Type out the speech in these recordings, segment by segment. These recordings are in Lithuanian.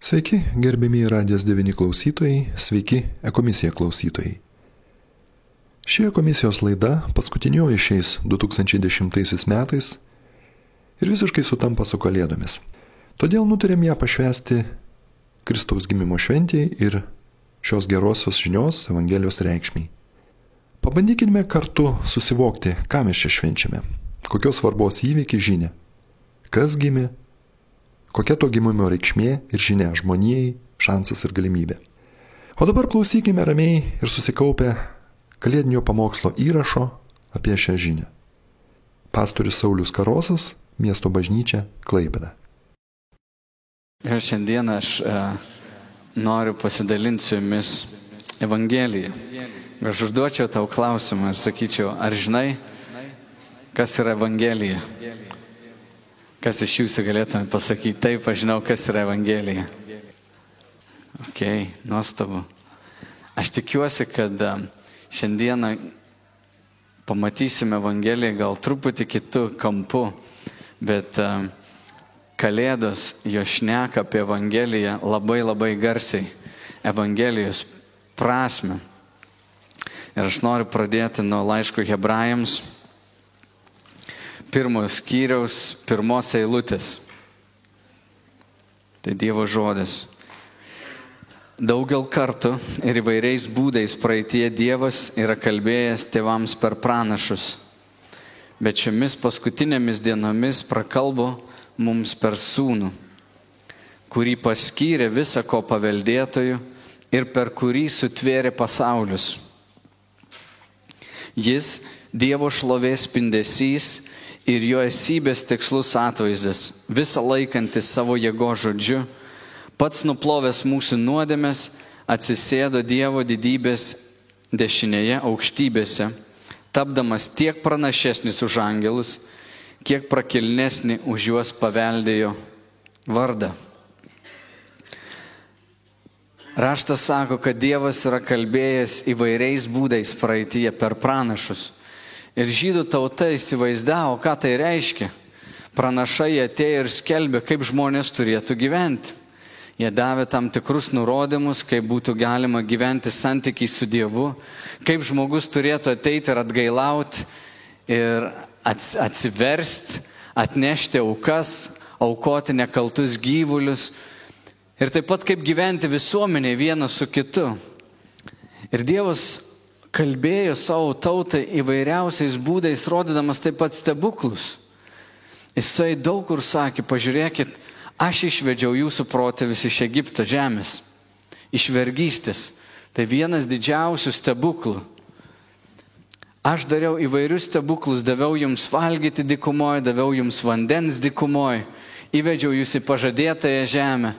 Sveiki, gerbėmi Radijas 9 klausytojai, sveiki, Ekomisija klausytojai. Ši Ekomisijos laida paskutinioji šiais 2010 metais ir visiškai sutampa su Kalėdomis. Todėl nutarėm ją pašvęsti Kristaus gimimo šventei ir šios gerosios žinios Evangelijos reikšmiai. Pabandykime kartu susivokti, ką mes čia švenčiame, kokios svarbos įvykį žinia, kas gimė, kokia to gimimo reikšmė ir žinia žmonijai, šansas ir galimybė. O dabar klausykime ramiai ir susikaupę kalėdinio pamokslo įrašo apie šią žinią. Pastorius Saulius Karosas, Miesto bažnyčia, Klaipėda. Ir šiandien aš noriu pasidalinti su jumis Evangeliją. Aš užduočiau tau klausimą ir sakyčiau, ar žinai, kas yra Evangelija? Kas iš jūsų galėtume pasakyti, taip, aš žinau, kas yra Evangelija. Ok, nuostabu. Aš tikiuosi, kad šiandieną pamatysime Evangeliją gal truputį kitų kampų, bet Kalėdos jo šneka apie Evangeliją labai garsiai, Evangelijos prasme. Ir aš noriu pradėti nuo laiško Hebrajams, 1 skyriaus 1 eilutės. Tai Dievo žodis. Daugel kartų ir įvairiais būdais praeitie Dievas yra kalbėjęs tėvams per pranašus, bet šiomis paskutinėmis dienomis prakalbo mums per sūnų, kurį paskyrė visa ko paveldėtojų ir per kurį sutvėrė pasaulius. Jis Dievo šlovės spindesys ir jo esybės tikslus atvaizdas, visą laikantis savo jėgos žodžiu, pats nuplovęs mūsų nuodėmes, atsisėdo Dievo didybės dešinėje aukštybėse, tapdamas tiek pranašesnis už angelus, kiek prakilnesnį už juos paveldėjo vardą. Raštas sako, kad Dievas yra kalbėjęs įvairiais būdais praeityje per pranašus. Ir žydų tauta įsivaizdavo, ką tai reiškia. Pranašai atėjo ir skelbė, kaip žmonės turėtų gyventi. Jie davė tam tikrus nurodymus, kaip būtų galima gyventi santykiai su Dievu, kaip žmogus turėtų ateiti ir atgailauti ir atsiversti, atnešti aukas, aukoti nekaltus gyvulius. Ir taip pat kaip gyventi visuomenėje vienas su kitu. Ir Dievas kalbėjo savo tautai įvairiausiais būdais, rodydamas taip pat stebuklus. Jisai daug kur sakė, pažiūrėkit, aš išvedžiau jūsų protėvius iš Egipto žemės, iš vergystės. Tai vienas didžiausių stebuklų. Aš dariau įvairius stebuklus, daviau jums valgyti dykumoje, daviau jums vandens dykumoje, įvedžiau jūs į pažadėtąją žemę.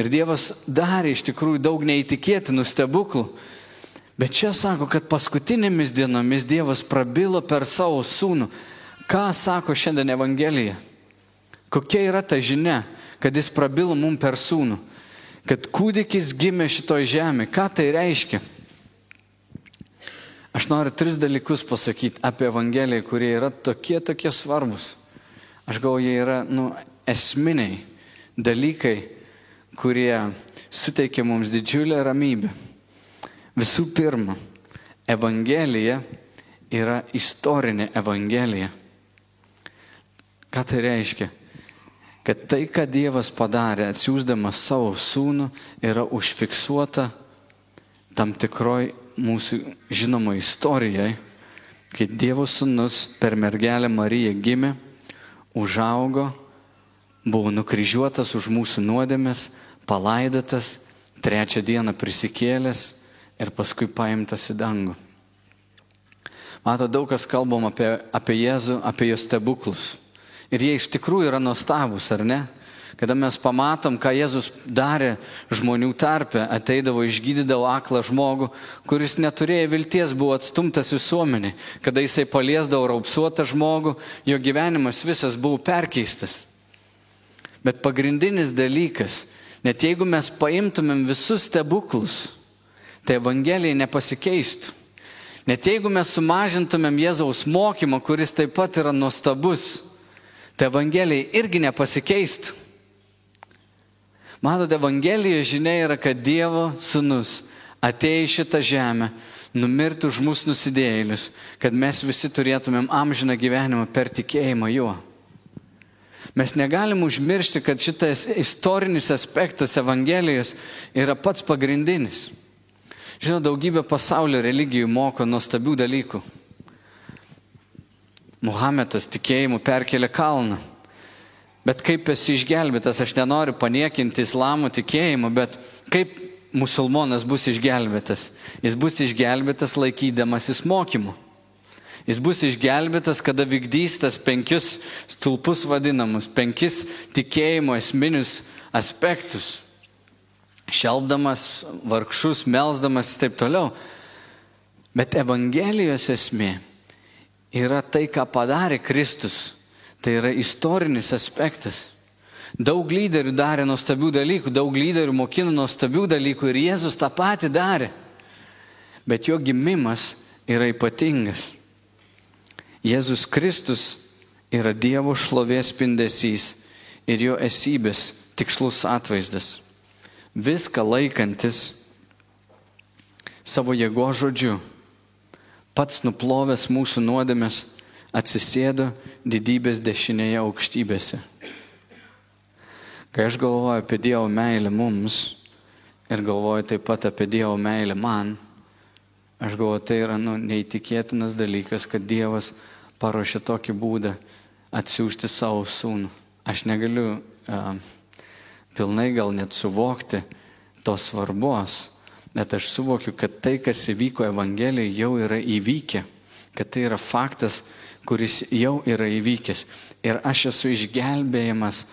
Ir Dievas darė iš tikrųjų daug neįtikėtinų stebuklų. Bet čia sako, kad paskutinėmis dienomis Dievas prabilo per savo sūnų. Ką sako šiandien Evangelija? Kokia yra ta žinia, kad jis prabilo mums per sūnų? Kad kūdikis gimė šitoj žemė. Ką tai reiškia? Aš noriu 3 dalykus pasakyti apie Evangeliją, kurie yra tokie svarbus. Aš galvoju, jie yra esminiai dalykai, kurie suteikia mums didžiulę ramybę. Visų pirma, Evangelija yra istorinė Evangelija. Ką tai reiškia? Kad tai, ką Dievas padarė, atsiųsdamas savo sūnų, yra užfiksuota tam tikroj mūsų žinomoj istorijai, kai Dievo sūnus per mergelę Mariją gimė, užaugo, buvo nukryžiuotas už mūsų nuodėmes, palaidotas, 3 dieną prisikėlęs ir paskui paimtas į dangų. Mato, daug kas kalbam apie Jėzų, apie jo stebuklus. Ir jie iš tikrųjų yra nuostabus, ar ne? Kada mes pamatom, ką Jėzus darė žmonių tarpe, ateidavo, išgydydavo aklą žmogų, kuris neturėjo vilties, buvo atstumtas visuomenė. Kada jisai paliesdavo raupsuotą žmogų, jo gyvenimas visas buvo perkeistas. Bet pagrindinis dalykas, net jeigu mes paimtumėm visus stebuklus, tai Evangelija nepasikeistų. Net jeigu mes sumažintumėm Jėzaus mokymą, kuris taip pat yra nuostabus, tai Evangelija irgi nepasikeistų. Matote, Evangelijos žinia yra, kad Dievo sūnus atėjo į šitą žemę, numirti už mūsų nusidėjėlius, kad mes visi turėtumėm amžiną gyvenimą per tikėjimą juo. Mes negalim užmiršti, kad šitas istorinis aspektas Evangelijos yra pats pagrindinis. Žinau, daugybė pasaulio religijų moko nuostabių dalykų. Muhamedas tikėjimu perkėlė kalną. Bet kaip esi išgelbėtas, aš nenoriu paniekinti islamo tikėjimą, bet kaip musulmonas bus išgelbėtas? Jis bus išgelbėtas laikydamasis mokymų. Jis bus išgelbėtas, kada vykdys tas 5 stulpus vadinamus, 5 tikėjimo esminius aspektus. Šelbdamas vargšus, melsdamas ir taip toliau. Bet Evangelijos esmė yra tai, ką padarė Kristus. Tai yra istorinis aspektas. Daug lyderių darė nuostabių dalykų, daug lyderių mokino nuostabių dalykų ir Jėzus tą patį darė. Bet jo gimimas yra ypatingas. Jėzus Kristus yra Dievo šlovės spindesys ir jo esybės tikslus atvaizdas. Viską laikantis savo jėgos žodžiu, pats nuplovęs mūsų nuodėmes, atsisėdo didybės dešinėje aukštybėse. Kai aš galvoju apie Dievo meilę mums ir galvoju taip pat apie Dievo meilę man, aš galvoju, tai yra neįtikėtinas dalykas, kad Dievas paruošė tokį būdą atsiųsti savo sūnų. Aš negaliu pilnai gal net suvokti tos svarbos, bet aš suvokiu, kad tai, kas įvyko Evangelijoje, jau yra įvykę, kad tai yra faktas, kuris jau yra įvykęs. Ir aš esu išgelbėjimas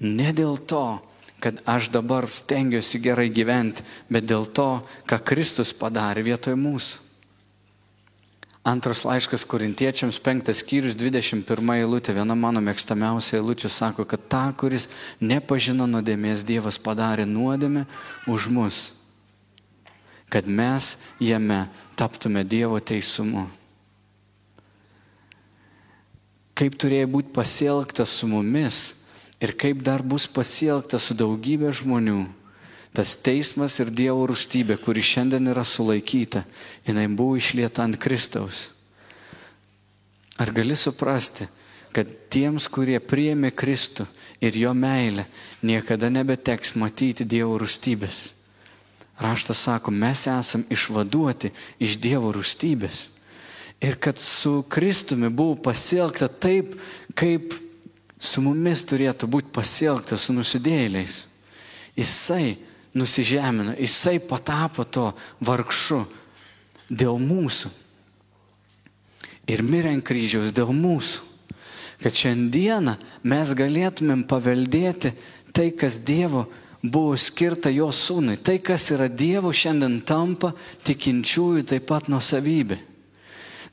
ne dėl to, kad aš dabar stengiuosi gerai gyventi, bet dėl to, ką Kristus padarė vietoj mūsų. Antras laiškas Korintiečiams 5 skyrius 21 eilutė, viena mano mėgstamiausia eilučių sako, kad tą, kuris nepažino nuodėmės, Dievas padarė nuodėmę už mus, kad mes jame taptume Dievo teisumu. Kaip turėjo būti pasielgta su mumis ir kaip dar bus pasielgta su daugybė žmonių, tas teismas ir Dievo rūstybė, kuri šiandien yra sulaikyta, jinai buvo išlieta ant Kristaus. Ar gali suprasti, kad tiems, kurie priėmė Kristų ir jo meilę, niekada nebeteks matyti Dievo rūstybės? Raštas sako, mes esam išvaduoti iš Dievo rūstybės. Ir kad su Kristumi buvo pasielgta taip, kaip su mumis turėtų būti pasielgta su nusidėjėliais. Jisai nusižemino, jisai patapo to vargšu dėl mūsų. Ir mirė ant kryžiaus dėl mūsų. Kad šiandieną mes galėtumėm paveldėti tai, kas Dievo buvo skirta jo sūnui. Tai, kas yra Dievo, šiandien tampa tikinčiųjų taip pat nuosavybė.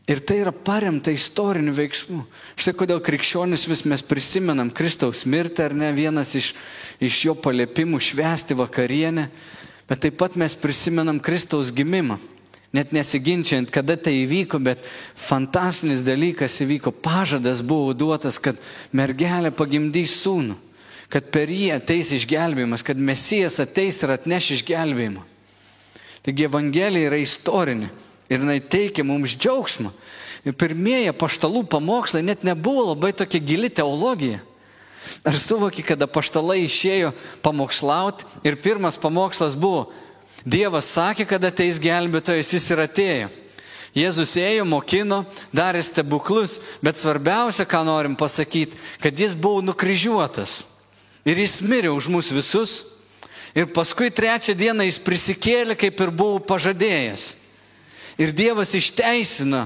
Ir tai yra paremta istoriniu veiksmu. Štai kodėl krikščionis vis mes prisimenam Kristaus mirtį, ar ne, vienas iš jo paliepimų švęsti vakarienę, bet taip pat mes prisimenam Kristaus gimimą. Net nesiginčiant, kada tai įvyko, bet fantastinis dalykas įvyko. Pažadas buvo duotas, kad mergelė pagimdys sūnų, kad per jį ateis išgelbėjimas, kad Mesijas ateis ir atneš išgelbėjimą. Taigi Evangelija yra istorinė. Ir jinai teikia mums džiaugsmą. Ir pirmieji apaštalų pamokslai net nebuvo labai tokia gili teologija. Ar suvoki, kad apaštalai išėjo pamokslauti ir pirmas pamokslas buvo, Dievas sakė, kad ateis gelbėtojas, jis ir atėjo. Jėzus ėjo, mokino, darė stebuklus, bet svarbiausia, ką norim pasakyti, kad jis buvo nukryžiuotas. Ir jis mirė už mus visus. Ir paskui 3 dieną jis prisikėlė, kaip ir buvo pažadėjęs. Ir Dievas išteisina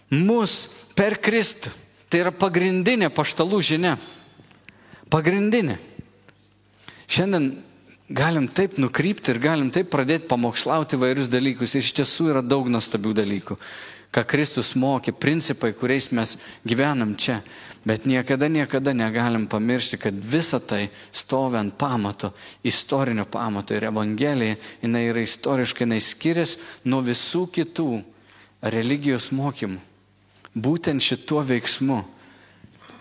mus per Kristų. Tai yra pagrindinė apaštalų žinia. Pagrindinė. Šiandien galim taip nukrypti ir galim taip pradėti pamokslauti vairius dalykus. Ir iš tiesų yra daug nuostabių dalykų, ką Kristus mokė, principai, kuriais mes gyvenam čia. Bet niekada negalim pamiršti, kad visa tai stovi ant pamato, istorinio pamato. Ir Evangelija, jinai yra istoriškai, jinai skiriasi nuo visų kitų religijos mokymų. Būtent šituo veiksmu,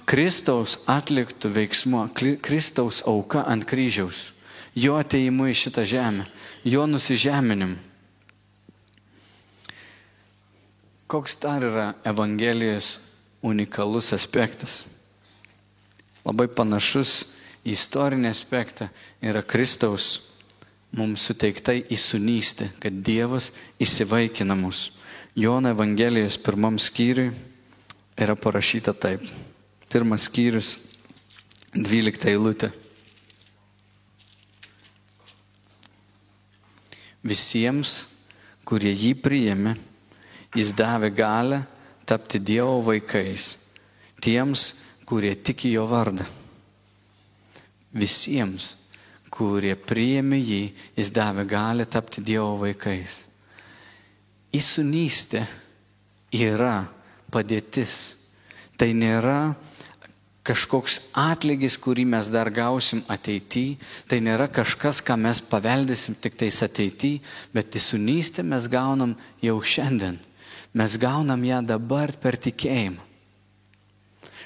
Kristaus atliktų veiksmu, Kristaus auka ant kryžiaus, jo atėjimu į šitą žemę, jo nusižeminimu. Koks dar yra Evangelijos unikalus aspektas? Labai panašus į istorinį aspektą yra Kristaus mums suteikta įsūnystė, kad Dievas įsivaikina mus. Jono Evangelijos 1 skyriui yra parašyta taip. 1 skyrius, 12 eilutė. Visiems, kurie jį priėmė, jis davė galią tapti Dievo vaikais, tiems, kurie tiki jo vardą. Visiems, kurie priėmė jį, jis davė galią tapti Dievo vaikais. Įsūnystė yra padėtis. Tai nėra kažkoks atlygis, kurį mes dar gausim ateityje. Tai nėra kažkas, ką mes paveldėsim tik tais ateityje, bet įsūnystę mes gaunam jau šiandien. Mes gaunam ją dabar per tikėjimą.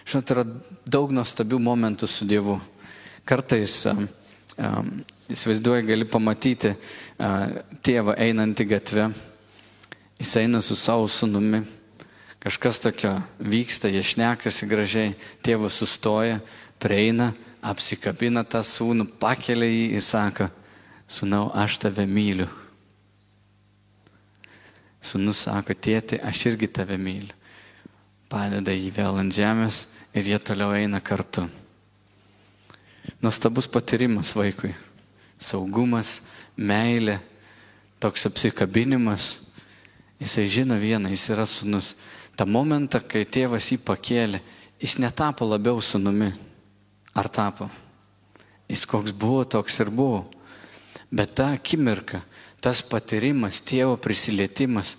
Žinot, yra daug nuostabių momentų su Dievu. Kartais įsivaizduoju, gali pamatyti tėvą einantį gatvę, jis eina su savo sūnumi, kažkas tokio vyksta, jie šnekasi gražiai, tėvas sustoja, prieina, apsikabina tą sūnų, pakelia jį ir sako, sūnau, aš tave myliu. Sūnus sako, tėti, aš irgi tave myliu. Padeda jį vėl ant žemės ir jie toliau eina kartu. Nuostabus patyrimas vaikui. Saugumas, meilė, toks apsikabinimas. Jisai žino vieną, jis yra sūnus. Ta momentą, kai tėvas jį pakėlė, jis netapo labiau sūnumi. Ar tapo? Jis koks buvo, toks ir buvo. Bet ta akimirka, tas patyrimas, tėvo prisilietimas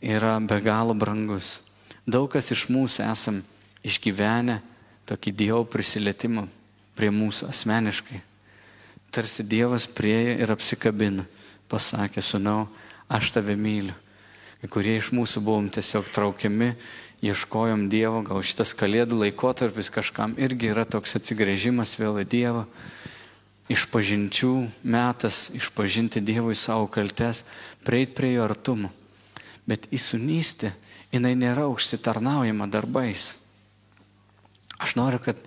yra be galo brangus. Daug kas iš mūsų esam išgyvenę tokį Dievo prisilietimą prie mūsų asmeniškai. Tarsi Dievas priejo ir apsikabino, pasakė, sūnau, aš tave myliu. Kai kurie iš mūsų buvom tiesiog traukiami, ieškojom Dievo, gal šitas kalėdų laikotarpis kažkam irgi yra toks atsigręžimas vėl į Dievą. Išpažinčių metas, išpažinti Dievui savo kaltes, prieiti prie jo artumo. Bet įsūnystė, jinai nėra užsitarnaujama darbais. Aš noriu, kad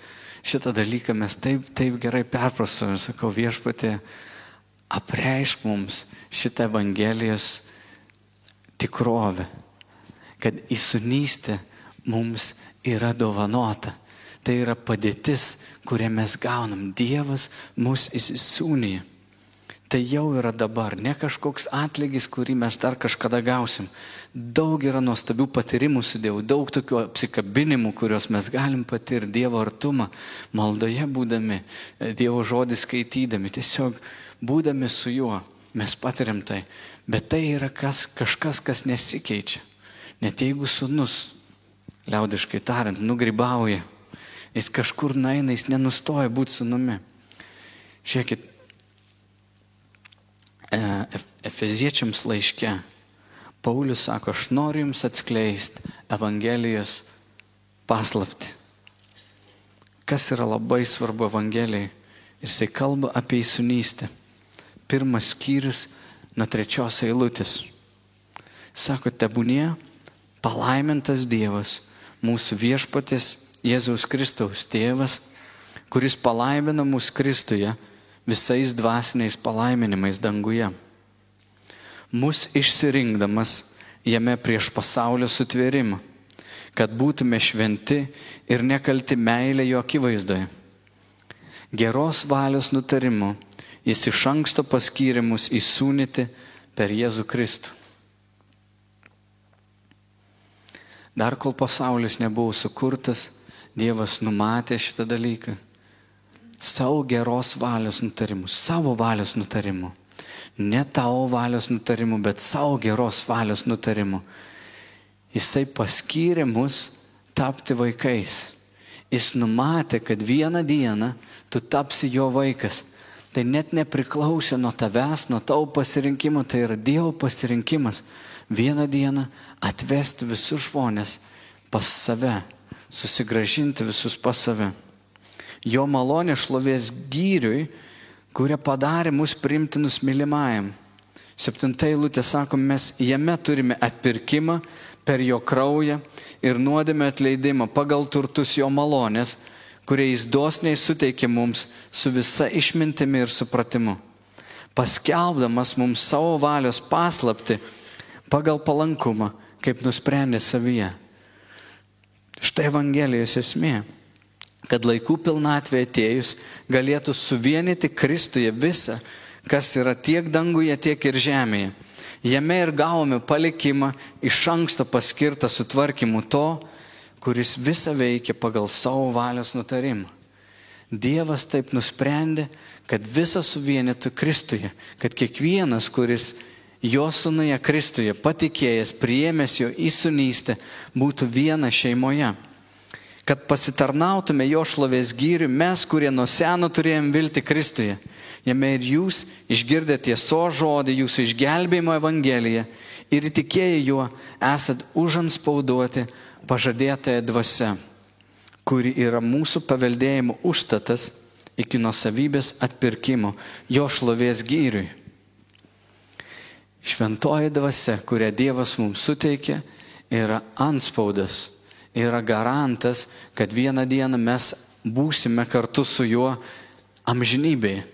šitą dalyką mes taip gerai perprastume. Sakau, Viešpatie, apreišk mums šitą Evangelijos tikrovę, kad įsūnystė mums yra dovanota. Tai yra padėtis, kurią mes gaunam. Dievas mus įsisūnija. Tai jau yra dabar, ne kažkoks atlygis, kurį mes dar kažkada gausim. Daug yra nuostabių patyrimų su Dievu, daug tokių apsikabinimų, kuriuos mes galim patirti, Dievo artumą, maldoje būdami, Dievo žodį skaitydami, tiesiog būdami su juo, mes patiriam tai. Bet tai yra kažkas, kas nesikeičia. Net jeigu sūnus, liaudiškai tariant, nugrybauja, jis kažkur nueina, jis nenustoja būti sūnumi. Žiūrėkit, Efeziečiams laiške Paulius sako, aš noriu jums atskleisti Evangelijos paslaptį. Kas yra labai svarbu Evangelijai? Jisai kalba apie įsūnystę. 1 skyrius nuo 3 eilutės. Sako, tebūnie palaimintas Dievas, mūsų viešpaties Jėzaus Kristaus tėvas, kuris palaimina mus Kristuje visais dvasiniais palaiminimais danguje. Mus išsirinkdamas jame prieš pasaulio sutvėrimą, kad būtume šventi ir nekalti meilė jo akivaizdoje. Geros valios nutarimu jis iš anksto paskyrė mus įsūnyti per Jėzų Kristų. Dar kol pasaulis nebuvo sukurtas, Dievas numatė šitą dalyką. Savo geros valios nutarimu, savo valios nutarimu. Ne tavo valios nutarimu, bet savo geros valios nutarimu. Jisai paskyrė mus tapti vaikais. Jis numatė, kad vieną dieną tu tapsi jo vaikas. Tai net nepriklausė nuo tavęs, nuo tavo pasirinkimo, tai yra Dievo pasirinkimas. Vieną dieną atvesti visus žmonės pas save, susigrąžinti visus pas save. Jo malonė šlovės gyriui, kurie padarė mus priimtinus mylimajam. 7 eilutė sako, mes jame turime atpirkimą per jo kraują ir nuodėmę atleidimą pagal turtus jo malonės, kurie jis dosniai suteikė mums su visa išmintimi ir supratimu, paskelbdamas mums savo valios paslaptį pagal palankumą, kaip nusprendė savyje. Štai Evangelijos esmė, kad laikų pilnatvė atėjus galėtų suvienyti Kristuje visą, kas yra tiek danguje, tiek ir žemėje. Jame ir gavome palikimą iš anksto paskirtą sutvarkymu to, kuris visą veikia pagal savo valios nutarimą. Dievas taip nusprendė, kad visą suvienytų Kristuje, kad kiekvienas, kuris jo sūnuje Kristuje patikėjęs, priėmęs jo įsūnystę, būtų viena šeimoje. Kad pasitarnautume jo šlovės gyriui, mes, kurie nuo seno turėjom viltį Kristuje. Jame ir jūs išgirdę tiesos žodį, jūsų išgelbėjimo Evangeliją ir įtikėję juo esat užanspauduoti pažadėtąją dvasią, kuri yra mūsų paveldėjimo užstatas iki nuosavybės atpirkimo jo šlovės gyriui. Šventoji dvasia, kurią Dievas mums suteikė, yra antspaudas, yra garantas, kad vieną dieną mes būsime kartu su juo amžinybėje.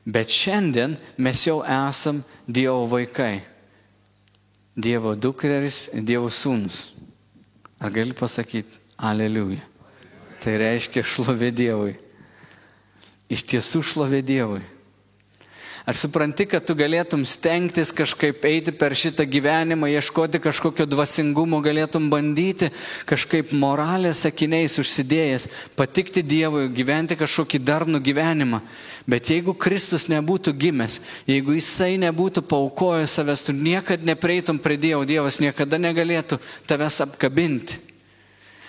Bet šiandien mes jau esam Dievo vaikai. Dievo dukreris, Dievo sūnus. Ar gali pasakyti aleliuja? Tai reiškia šlovė Dievui. Iš tiesų šlovė Dievui. Ar supranti, kad tu galėtum stengtis kažkaip eiti per šitą gyvenimą, ieškoti kažkokio dvasingumo, galėtum bandyti kažkaip moralės akiniais užsidėjęs, patikti Dievui, gyventi kažkokį darnų gyvenimą. Bet jeigu Kristus nebūtų gimęs, jeigu Jisai nebūtų paaukojęs savęs, tu niekad nepreitum prie Dievo, Dievas niekada negalėtų tavęs apkabinti.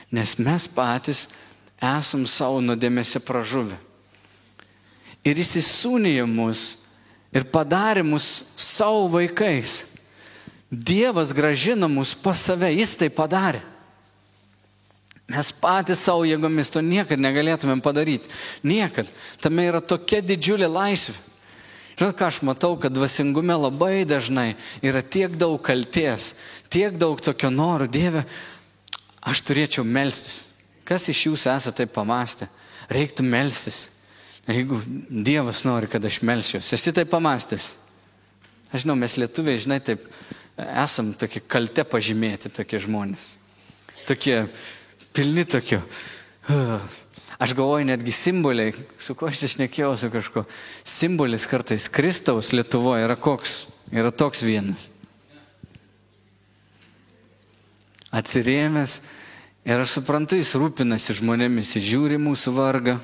Nes mes patys esam savo nuodėmėse pražuvę. Ir Jis įsūnijo mus ir padarė mus savo vaikais. Dievas grąžino mus pas save, Jis tai padarė. Mes patys savo jėgomis to niekad negalėtumėm padaryti. Niekad. Tame yra tokia didžiulė laisvė. Žinot, ką aš matau, kad dvasingume labai dažnai yra tiek daug kaltės, tiek daug tokio noro. Dieve, aš turėčiau melstis. Kas iš jūsų esate taip pamastę? Reiktų melstis. Jeigu Dievas nori, kad aš melsiuosi, esi taip pamastęs. Aš žinau, mes lietuviai, žinai, taip esam tokie kalte pažymėti, tokie žmonės. Tokie pilni tokio. Aš galvoju, netgi simboliai, su kuo aš šnekėjau su kažko, simbolis kartais Kristaus Lietuvoje yra koks? Yra toks vienas. Atsirėmęs ir aš suprantu, jis rūpinasi žmonėmis, jis žiūri mūsų vargą.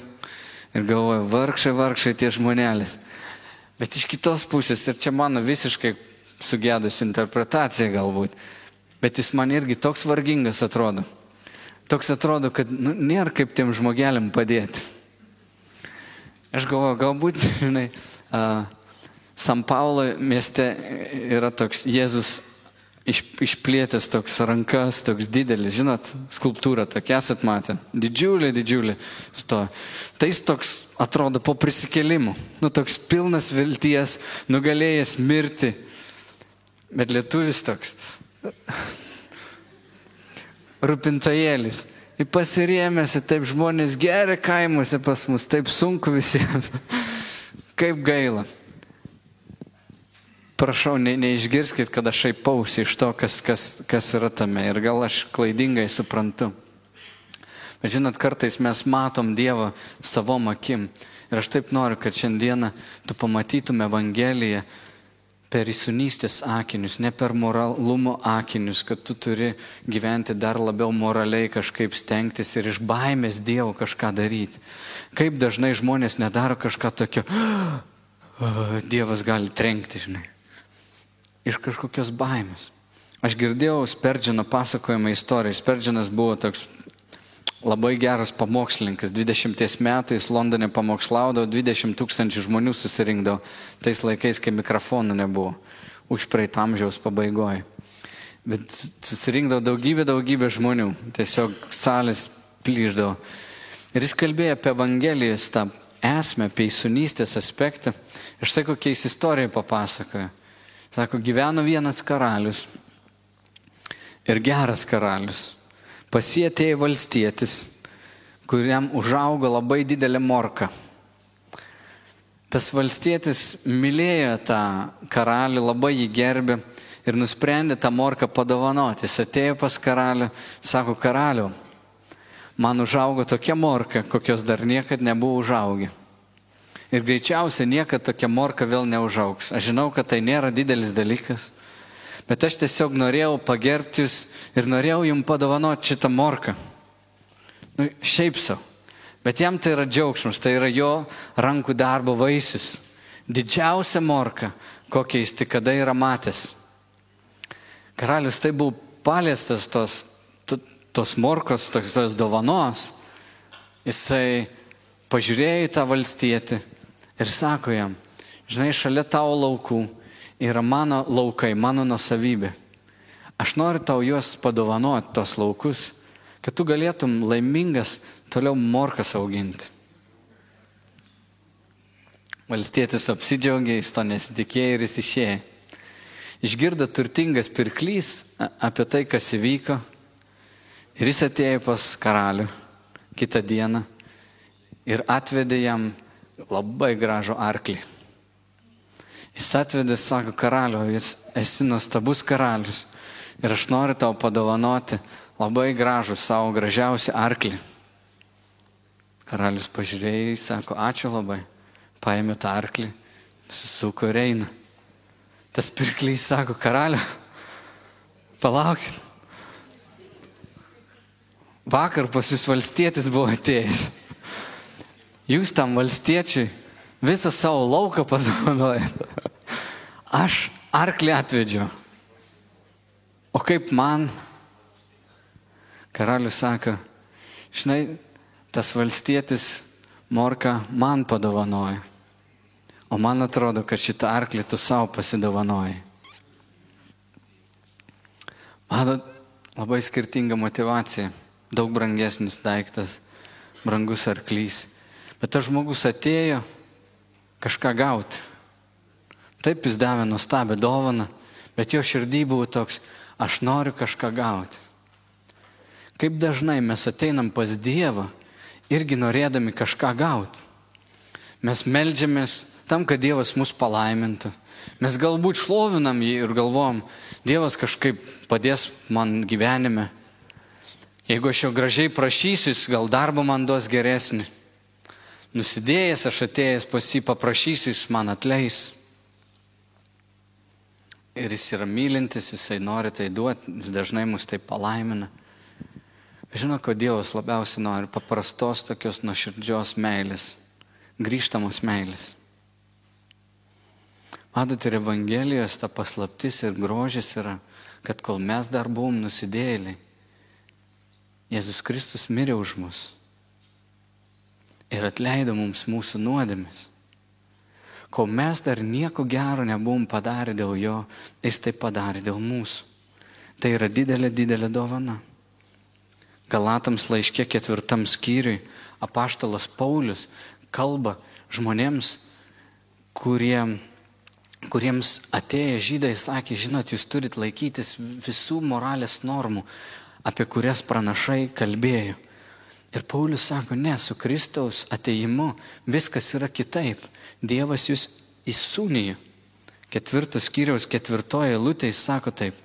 Ir galvoju, vargšai tie žmonėlis. Bet iš kitos pusės, ir čia mano visiškai sugedus interpretacija galbūt, bet jis man irgi toks vargingas atrodo. Toks atrodo, kad nėra kaip tiem žmogeliam padėti. Aš galvoju, galbūt, žinai, San Paulo mieste yra toks Jėzus išplėtęs toks rankas, toks didelis, žinot, skulptūra tokia, esat matę, didžiulė. Tai jis toks atrodo po prisikėlimu, toks pilnas vilties, nugalėjęs mirti, bet lietuvis toks rūpintojėlis, pasirėmėsi, taip žmonės geria kaimuose pas mus, taip sunku visiems, kaip gaila. Prašau, neišgirskit, kad aš šaipausi iš to, kas yra tame. Ir gal aš klaidingai suprantu. Bet žinot, kartais mes matom Dievą savom akim. Ir aš taip noriu, kad šiandieną tu pamatytum Evangeliją per įsūnystės akinius, ne per moralumo akinius, kad tu turi gyventi dar labiau moraliai kažkaip stengtis ir iš baimės Dievo kažką daryti. Kaip dažnai žmonės nedaro kažką tokio, Dievas gali trenkti, žinai. Iš kažkokios baimės. Aš girdėjau Sperdžino pasakojimą istoriją. Sperdžinas buvo toks labai geras pamokslininkas. 20 metų jis Londone pamokslaudavo, 20 000 žmonių susirinkdavo. Tais laikais, kai mikrofonų nebuvo. Už praeito amžiaus pabaigoje. Bet susirinkdavo daugybė žmonių. Tiesiog salės plyždavo. Ir jis kalbėjo apie Evangelijos tą esmę, apie įsūnystės aspektą. Ir štai kokiais istorijai papasakoja. Sako, gyveno vienas karalius ir geras karalius. Pas jį atėjo valstietis, kuriam užaugo labai didelė morka. Tas valstietis mylėjo tą karalių, labai jį gerbė ir nusprendė tą morką padovanoti. Jis atėjo pas karalių, sako, karaliau, man užaugo tokia morka, kokios dar niekad nebuvo užaugę. Ir greičiausiai niekad tokia morka vėl neužaugs. Aš žinau, kad tai nėra didelis dalykas, bet aš tiesiog norėjau pagerbti jūs ir norėjau jums padovanoti šitą morką. Šiaip savo. Bet jam tai yra džiaugsmas, tai yra jo rankų darbo vaisius. Didžiausia morka, kokią jis tik kada yra matęs. Karalius tai buvo paliestas tos morkos, tos dovanos. Jisai pažiūrėjo į tą valstietį ir sako jam, žinai, šalia tavo laukų yra mano laukai, mano nuosavybė. Aš noriu tau juos padovanoti, tos laukus, kad tu galėtum laimingas toliau morkas auginti. Valstietis apsidžiaugė, jis to nesitikėjo ir jis išėjo. Išgirdo turtingas pirklys apie tai, kas įvyko, ir jis atėjo pas karalių kitą dieną ir atvedė jam labai gražų arklį. Jis atvedė, sako, karaliu, jis esi nuostabus karalius ir aš noriu tau padovanoti labai gražų savo gražiausią arklį. Karalius pažiūrėjo, jis sako, ačiū labai, paėmė tą arklį, susisuko ir eina. Tas pirklys sako, karaliu, palaukit. Vakar pas jūs valstietis buvo atėjęs. Jūs tam valstiečiui visą savo lauką padovanojat. Aš arklį atvedžiau. O kaip man? Karalius sako, žinai, tas valstietis morką man padovanoja. O man atrodo, kad šitą arklį tu savo pasidovanojai. Matot, labai skirtinga motivacija. Daug brangesnis daiktas, brangus arklys. Bet tas žmogus atėjo kažką gauti. Taip jis davė nuostabią dovaną, bet jo širdį buvo toks, aš noriu kažką gauti. Kaip dažnai mes ateinam pas Dievą, irgi norėdami kažką gauti. Mes meldžiamės tam, kad Dievas mus palaimintų. Mes galbūt šlovinam jį ir galvom, Dievas kažkaip padės man gyvenime. Jeigu aš jo gražiai prašysiu, jis gal darbą man duos geresnį. Nusidėjęs, aš atėjęs pas jį paprašysiu, jis man atleis. Ir jis yra mylintis, jisai nori tai duoti, jis dažnai mus tai palaimina. Žinau, ko Dievas labiausiai nori, paprastos tokios nuoširdžios meilės, grįžtamos meilės. Matot, ir Evangelijos ta paslaptis ir grožis yra, kad kol mes dar buvom nusidėjėliai, Jėzus Kristus mirė už mus ir atleido mums mūsų nuodėmes. Kol mes dar nieko gero nebuvom padarę dėl jo, jis tai padarė dėl mūsų. Tai yra didelė, didelė dovana. Galatams laiške 4 skyriui apaštalas Paulius kalba žmonėms, kuriems atėję žydai sakė, žinot, jūs turit laikytis visų moralės normų, apie kurias pranašai kalbėjo. Ir Paulius sako, ne, su Kristaus atėjimu viskas yra kitaip. Dievas jūs įsūnijo. 4 skyriaus 4 eilutė jis sako taip,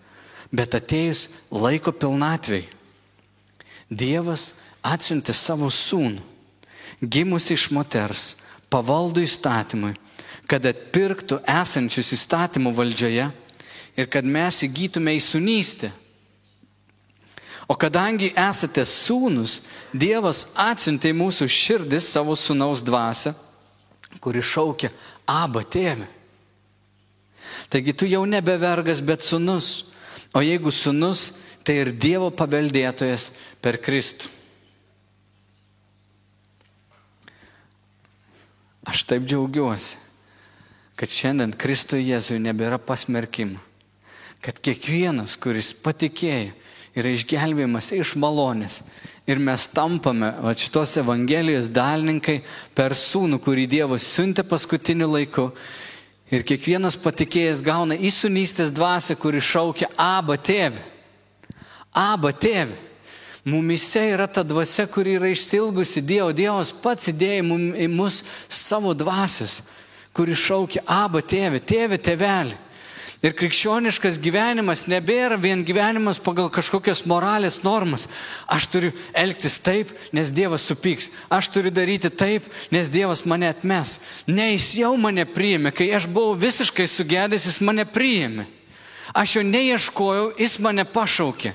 bet atėjus laiko pilnatvei, Dievas atsiuntė savo sūnų, gimusi iš moters, pavaldų įstatymui, kad atpirktų esančius įstatymų valdžioje ir kad mes įgytume įsūnystę. O kadangi esate sūnus, Dievas atsiuntė į mūsų širdis savo sūnaus dvasią, kuri šaukia, Aba, tėve. Taigi tu jau nebe vergas, bet sūnus. O jeigu sūnus, tai ir Dievo paveldėtojas per Kristų. Aš taip džiaugiuosi, kad šiandien Kristui Jėzui nebėra pasmerkimo. Kad kiekvienas, kuris patikėjo, yra išgelbėjimas iš malonės ir mes tampame šitos Evangelijos dalininkai per Sūnų, kurį Dievas siuntė paskutiniu laiku. Ir kiekvienas patikėjęs gauna įsūnystės dvasią, kuri šaukia Aba tėve. Aba tėve. Mumyse yra ta dvasia, kuri yra išsilgusi Dievo. Dievas pats įdėjo į mus savo dvasios, kuri šaukia Aba tėve, tėve, tėvelį. Ir krikščioniškas gyvenimas nebėra vien gyvenimas pagal kažkokias moralės normas. Aš turiu elgtis taip, nes Dievas supyks. Aš turiu daryti taip, nes Dievas mane atmes. Ne, jis jau mane priėmė. Kai aš buvau visiškai sugedęs, jis mane priėmė. Aš jo neieškojau, jis mane pašaukė.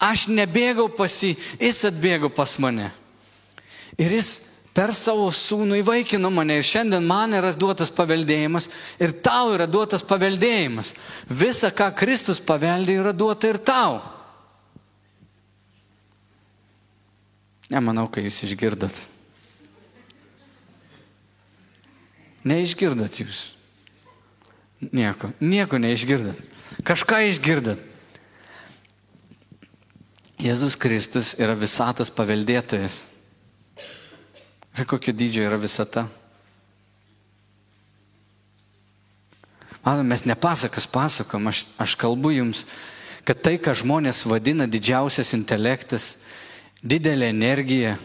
Aš nebėgau pas jį, jis atbėgo pas mane. Ir jis per savo Sūnų įvaikino mane ir šiandien man yra duotas paveldėjimas ir tau yra duotas paveldėjimas. Visa, ką Kristus paveldė, yra duota ir tau. Nemanau, kai jūs išgirdot. Neišgirdot jūs. Nieko neišgirdot. Kažką išgirdot. Jėzus Kristus yra visatos paveldėtojas. Ir kokio dydžio yra visata. Mes ne pasakas pasakom, aš kalbu jums, kad tai, ką žmonės vadina didžiausias intelektas, didelė energija,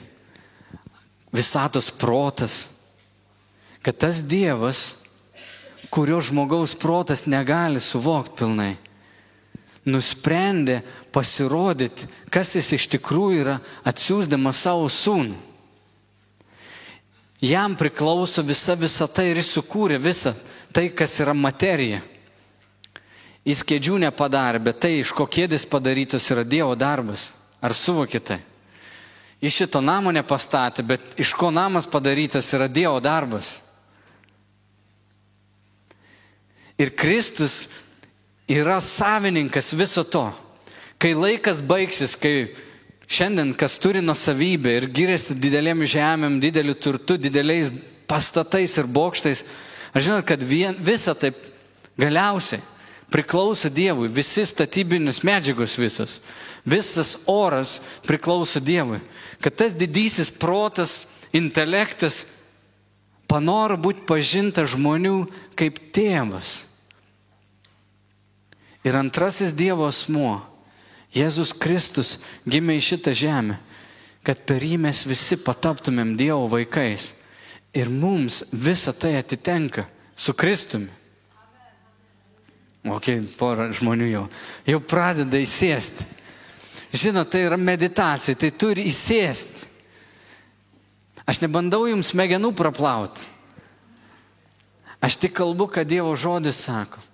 visatos protas, kad tas Dievas, kurio žmogaus protas negali suvokti pilnai, nusprendė pasirodyti, kas jis iš tikrųjų yra, atsiųsdamas savo Sūnų. Jam priklauso visa visata ir jis sukūrė visą tai, kas yra materija. Jis kėdžių nepadarė, bet tai, iš ko kėdės padarytos, yra Dievo darbas. Ar suvokite? Jis šito namo nepastatė, bet iš ko namas padarytas, yra Dievo darbas. Ir Kristus yra savininkas viso to. Kai laikas baigsis, kai šiandien, kas turi nuosavybę ir giriasi didelėm žemėm, dideliu turtu, dideliais pastatais ir bokštais, aš žinau, kad visa taip galiausiai priklauso Dievui, visi statybinės medžiagos visas oras priklauso Dievui. Kad tas didysis protas, intelektas panoro būti pažinta žmonių kaip tėvas. Ir antrasis Dievo asmuo, Jėzus Kristus, gimė į šitą žemę, kad per jį mes visi pataptumėm Dievo vaikais. Ir mums visa tai atitenka su Kristumi. Porą žmonių jau pradeda įsėsti. Žinot, tai yra meditacija, tai turi įsėsti. Aš nebandau jums smegenų praplauti. Aš tik kalbu, ką Dievo žodis sako.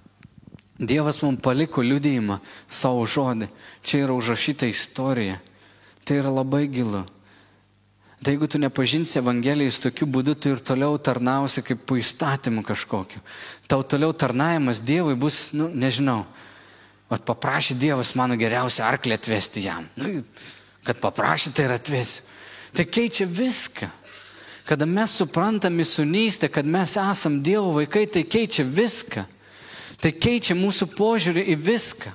Dievas mums paliko liudijimą, savo žodį. Čia yra užrašyta istorija. Tai yra labai gilu. Tai jeigu tu nepažinsi Evangelijos tokiu būdu, tu ir toliau tarnausi kaip po įstatymu kažkokiu. Tau toliau tarnavimas Dievui bus, nežinau. Paprašė Dievas mano geriausią arklį atvesti jam. Kad paprašė, tai ir atvesiu. Tai keičia viską. Kada mes suprantam įsūnystę, kad mes esam Dievo vaikai, tai keičia viską. Tai keičia mūsų požiūrį į viską.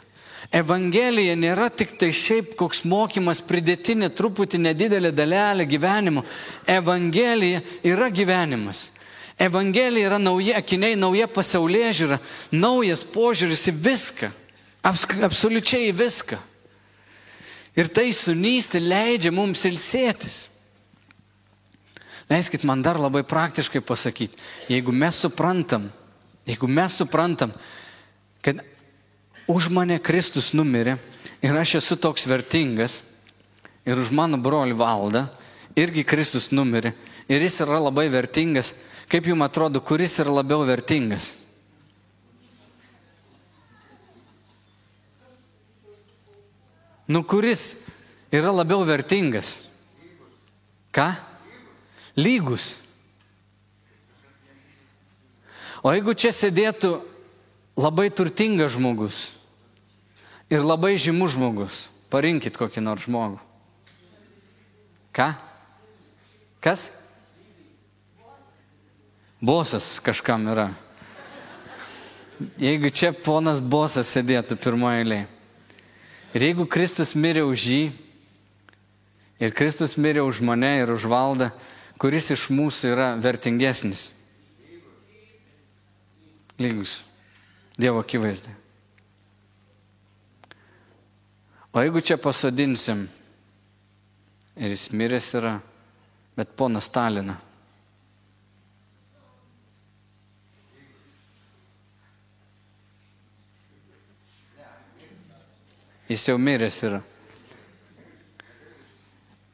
Evangelija nėra tik tai šiaip koks mokymas, pridėtinė truputį nedidelė dalelė gyvenimo. Evangelija yra gyvenimas. Evangelija yra nauji akiniai, nauja pasaulėžiūra, naujas požiūris į viską. Absoliučiai į viską. Ir tai įsūnystė leidžia mums ilsėtis. Leiskit man dar labai praktiškai pasakyti. Jeigu mes suprantam, kad už mane Kristus numirė ir aš esu toks vertingas ir už mano brolį Valdą irgi Kristus numirė ir jis yra labai vertingas, kaip jums atrodo, kuris yra labiau vertingas? Kuris yra labiau vertingas? Ką? Lygus. O jeigu čia sėdėtų labai turtingas žmogus ir labai žymus žmogus, parinkit kokį nors žmogų. Ką? Kas? Bosas kažkam yra. Jeigu čia ponas bosas sėdėtų pirmoje eilėje. Ir jeigu Kristus mirė už jį, Ir Kristus mirė už mane ir už Valdą, kuris iš mūsų yra vertingesnis. Lygus. Dievo akivaizdai. O jeigu čia pasodinsim, ir jis miręs yra, bet poną Staliną. Jis jau miręs yra.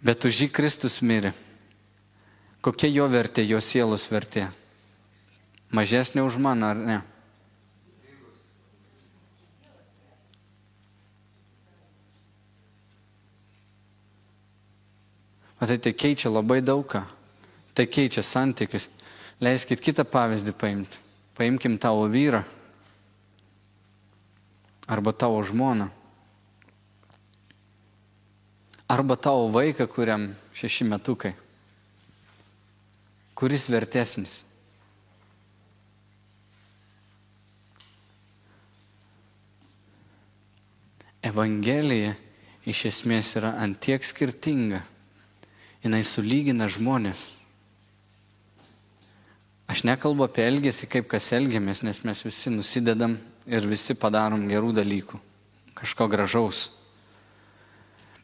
Bet už jį Kristus mirė. Kokia jo vertė, jo sielos vertė? Mažesnė už mano, ar ne? O tai keičia labai daugą. Tai keičia santykius. Leiskit kitą pavyzdį paimti. Paimkim tavo vyrą. Arba tavo žmoną. Arba tavo vaiką, kuriam 6 metukai. Kuris vertesnis? Evangelija iš esmės yra antiek skirtinga. Jinai sulygina žmonės. Aš nekalbu apie elgesį, kaip kas elgiamės, nes mes visi nusidedam ir visi padarom gerų dalykų. Kažko gražaus.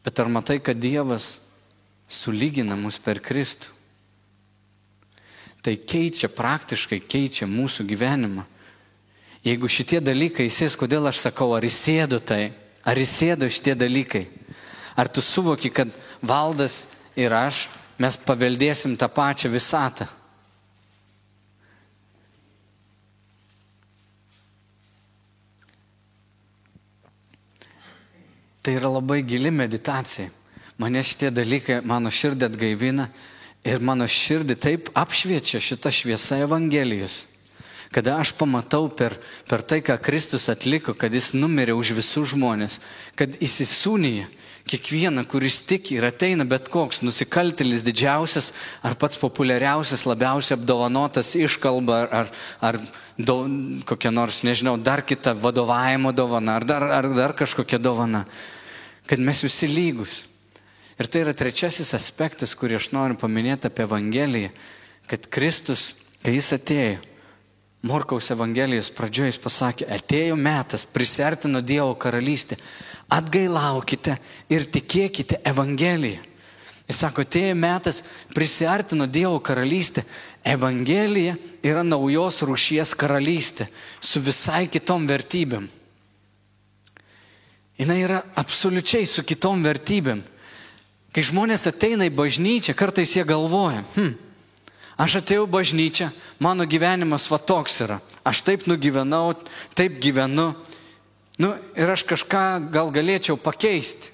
Bet ar matai, kad Dievas sulygina mus per Kristų? Tai praktiškai keičia mūsų gyvenimą. Jeigu šitie dalykai įsės, kodėl aš sakau, ar įsėdo tai, ar įsėdo šitie dalykai? Ar tu suvoki, kad Valdas ir aš, mes paveldėsim tą pačią visatą? Tai yra labai gili meditacija. Mane šitie dalykai, mano širdį atgaivina ir mano širdį taip apšviečia šita šviesa Evangelijos. Kada aš pamatau per tai, ką Kristus atliko, kad jis numirė už visus žmonės, kad jis įsūnija kiekvieną, kuris tiki ir ateina, bet koks nusikaltėlis didžiausias, ar pats populiariausias, labiausiai apdovanotas iškalba, ar kokia nors, nežinau, dar kita vadovavimo dovana, ar dar kažkokia dovana. Kad mes visi lygus. Ir tai yra trečiasis aspektas, kurį aš noriu paminėti apie Evangeliją, kad Kristus, kai jis atėjo, Morkaus Evangelijos pradžioje jis pasakė, atėjo metas, prisiartino Dievo karalystė, atgailaukite ir tikėkite Evangeliją. Jis sako, atėjo metas, prisiartino Dievo karalystė, Evangelija yra naujos rūšies karalystė, su visai kitom vertybėm. Jis yra absoliučiai su kitom vertybėm. Kai žmonės ateina į bažnyčią, kartais jie galvoja, aš atėjau į bažnyčią, mano gyvenimas va toks yra. Aš taip nugyvenau, taip gyvenu. Ir aš kažką gal galėčiau pakeisti.